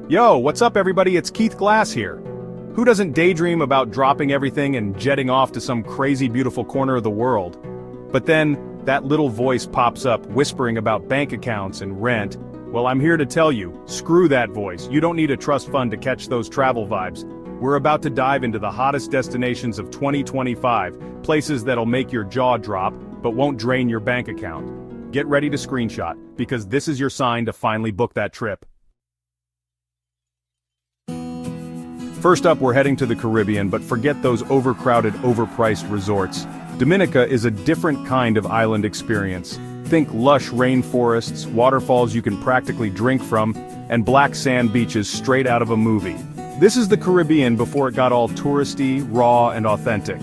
Yo, what's up everybody, it's Keith Glass here. Who doesn't daydream about dropping everything and jetting off to some crazy beautiful corner of the world? But then, that little voice pops up whispering about bank accounts and rent. Well, I'm here to tell you, screw that voice, you don't need a trust fund to catch those travel vibes. We're about to dive into the hottest destinations of 2025, places that'll make your jaw drop, but won't drain your bank account. Get ready to screenshot, because this is your sign to finally book that trip. First up, we're heading to the Caribbean, but forget those overcrowded, overpriced resorts. Dominica is a different kind of island experience. Think lush rainforests, waterfalls you can practically drink from, and black sand beaches straight out of a movie. This is the Caribbean before it got all touristy, raw, and authentic.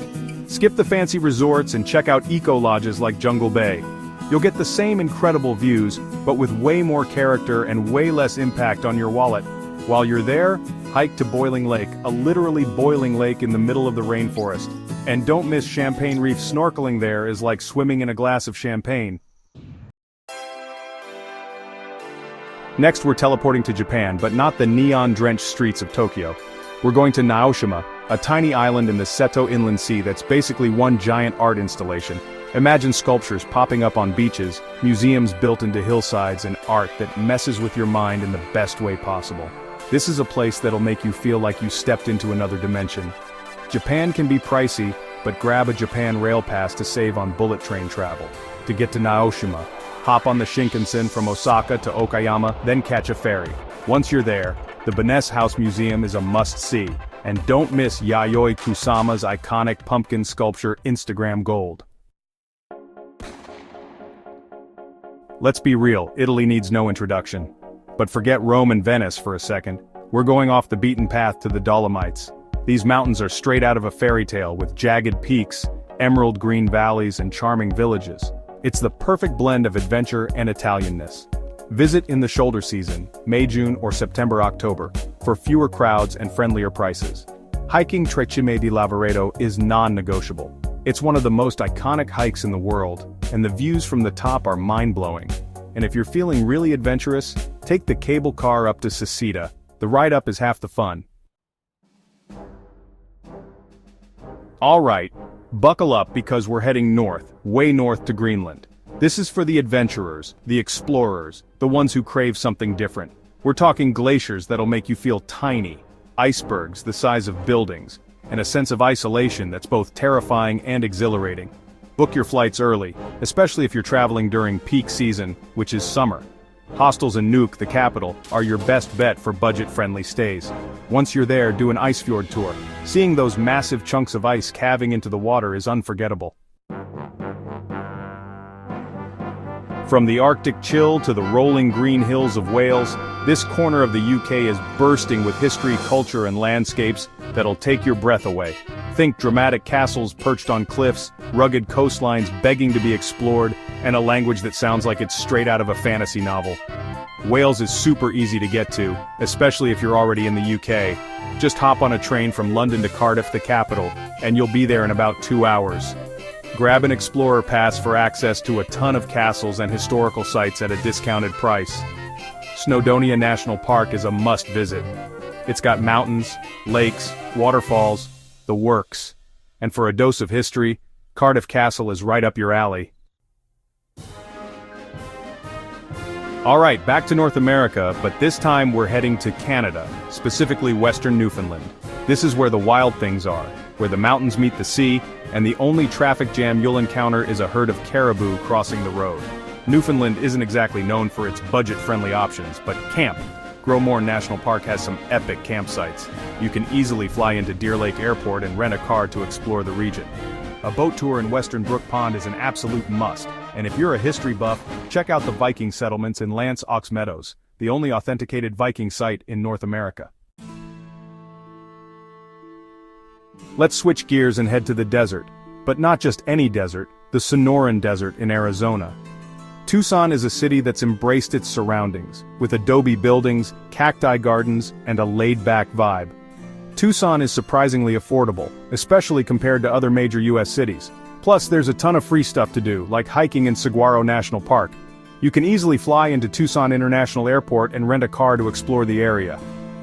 Skip the fancy resorts and check out eco-lodges like Jungle Bay. You'll get the same incredible views, but with way more character and way less impact on your wallet. While you're there, hike to Boiling Lake, a literally boiling lake in the middle of the rainforest. And don't miss Champagne Reef. Snorkeling there is like swimming in a glass of champagne. Next, we're teleporting to Japan, but not the neon-drenched streets of Tokyo. We're going to Naoshima, a tiny island in the Seto Inland Sea that's basically one giant art installation. Imagine sculptures popping up on beaches, museums built into hillsides, and art that messes with your mind in the best way possible. This is a place that'll make you feel like you stepped into another dimension. Japan can be pricey, but grab a Japan Rail Pass to save on bullet train travel. To get to Naoshima, hop on the Shinkansen from Osaka to Okayama, then catch a ferry. Once you're there, the Buenos House Museum is a must-see. And don't miss Yayoi Kusama's iconic pumpkin sculpture, Instagram Gold. Let's be real, Italy needs no introduction. But forget Rome and Venice for a second. We're going off the beaten path to the Dolomites. These mountains are straight out of a fairy tale with jagged peaks, emerald green valleys, and charming villages. It's the perfect blend of adventure and Italianness. Visit in the shoulder season, May, June, or September, October, for fewer crowds and friendlier prices. Hiking Trecime di Lavaredo is non-negotiable. It's one of the most iconic hikes in the world, and the views from the top are mind-blowing. And if you're feeling really adventurous, take the cable car up to Sasita. The ride up is half the fun. Alright, buckle up because we're heading north, way north to Greenland. This is for the adventurers, the explorers, the ones who crave something different. We're talking glaciers that'll make you feel tiny, icebergs the size of buildings, and a sense of isolation that's both terrifying and exhilarating. Book your flights early, especially if you're traveling during peak season, which is summer. Hostels in Nuuk, the capital, are your best bet for budget-friendly stays. Once you're there, do an ice fjord tour. Seeing those massive chunks of ice calving into the water is unforgettable. From the Arctic chill to the rolling green hills of Wales, this corner of the UK is bursting with history, culture, and landscapes that'll take your breath away. Think dramatic castles perched on cliffs, rugged coastlines begging to be explored, and a language that sounds like it's straight out of a fantasy novel. Wales is super easy to get to, especially if you're already in the UK. Just hop on a train from London to Cardiff, the capital, and you'll be there in about 2 hours. Grab an Explorer Pass for access to a ton of castles and historical sites at a discounted price. Snowdonia National Park is a must-visit. It's got mountains, lakes, waterfalls, the works. And for a dose of history, Cardiff Castle is right up your alley. Alright, back to North America, but this time we're heading to Canada, specifically Western Newfoundland. This is where the wild things are, where the mountains meet the sea, and the only traffic jam you'll encounter is a herd of caribou crossing the road. Newfoundland isn't exactly known for its budget-friendly options, but camp. Growmore National Park has some epic campsites. You can easily fly into Deer Lake Airport and rent a car to explore the region. A boat tour in Western Brook Pond is an absolute must, and if you're a history buff, check out the Viking settlements in Lance Aux Meadows, the only authenticated Viking site in North America. Let's switch gears and head to the desert, but not just any desert, the Sonoran Desert in Arizona. Tucson is a city that's embraced its surroundings, with adobe buildings, cacti gardens, and a laid-back vibe. Tucson is surprisingly affordable, especially compared to other major US cities. Plus, there's a ton of free stuff to do, like hiking in Saguaro National Park. You can easily fly into Tucson International Airport and rent a car to explore the area.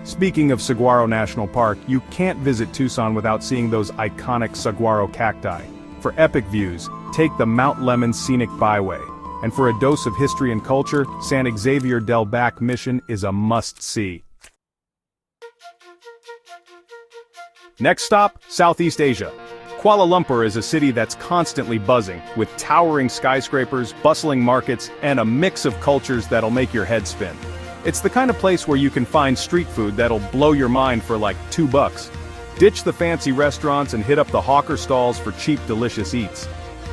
Speaking of Saguaro National Park, you can't visit Tucson without seeing those iconic saguaro cacti. For epic views, take the Mount Lemmon Scenic Byway. And for a dose of history and culture, San Xavier del Bac Mission is a must-see. Next stop, Southeast Asia. Kuala Lumpur is a city that's constantly buzzing, with towering skyscrapers, bustling markets, and a mix of cultures that'll make your head spin. It's the kind of place where you can find street food that'll blow your mind for like $2. Ditch the fancy restaurants and hit up the hawker stalls for cheap, delicious eats.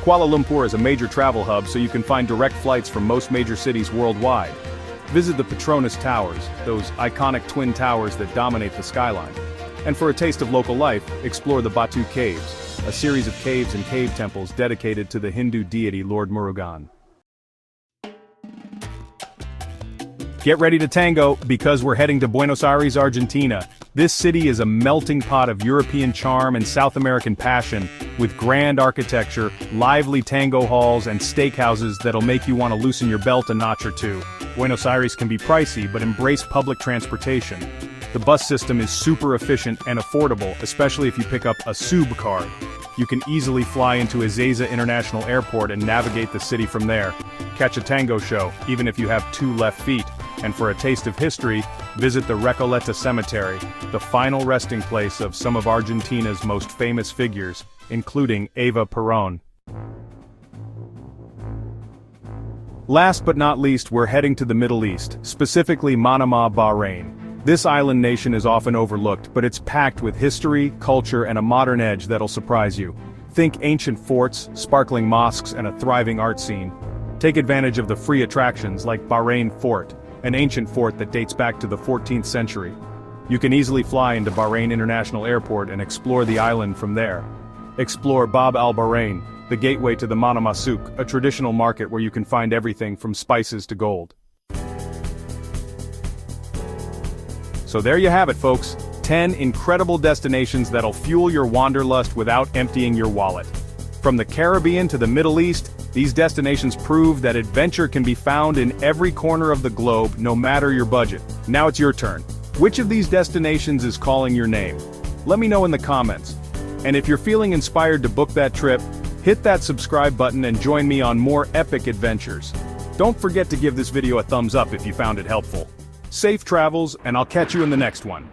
Kuala Lumpur is a major travel hub, so you can find direct flights from most major cities worldwide. Visit the Petronas Towers, those iconic twin towers that dominate the skyline. And for a taste of local life, explore the Batu Caves, a series of caves and cave temples dedicated to the Hindu deity Lord Murugan. Get ready to tango, because we're heading to Buenos Aires, Argentina. This city is a melting pot of European charm and South American passion, with grand architecture, lively tango halls, and steakhouses that'll make you want to loosen your belt a notch or two. Buenos Aires can be pricey, but embrace public transportation. The bus system is super efficient and affordable, especially if you pick up a SUB card. You can easily fly into Ezeiza International Airport and navigate the city from there. Catch a tango show, even if you have 2 left feet. And for a taste of history, visit the Recoleta Cemetery, the final resting place of some of Argentina's most famous figures, including Eva Perón. Last but not least, we're heading to the Middle East, specifically Manama, Bahrain. This island nation is often overlooked, but it's packed with history, culture, and a modern edge that'll surprise you. Think ancient forts, sparkling mosques, and a thriving art scene. Take advantage of the free attractions like Bahrain Fort, an ancient fort that dates back to the 14th century. You can easily fly into Bahrain International Airport and explore the island from there. Explore Bab al Bahrain, the gateway to the Manama Souk, a traditional market where you can find everything from spices to gold. So there you have it, folks. 10 incredible destinations that'll fuel your wanderlust without emptying your wallet. From the Caribbean to the Middle East, these destinations prove that adventure can be found in every corner of the globe, no matter your budget. Now it's your turn. Which of these destinations is calling your name? Let me know in the comments. And if you're feeling inspired to book that trip, hit that subscribe button and join me on more epic adventures. Don't forget to give this video a thumbs up if you found it helpful. Safe travels, and I'll catch you in the next one.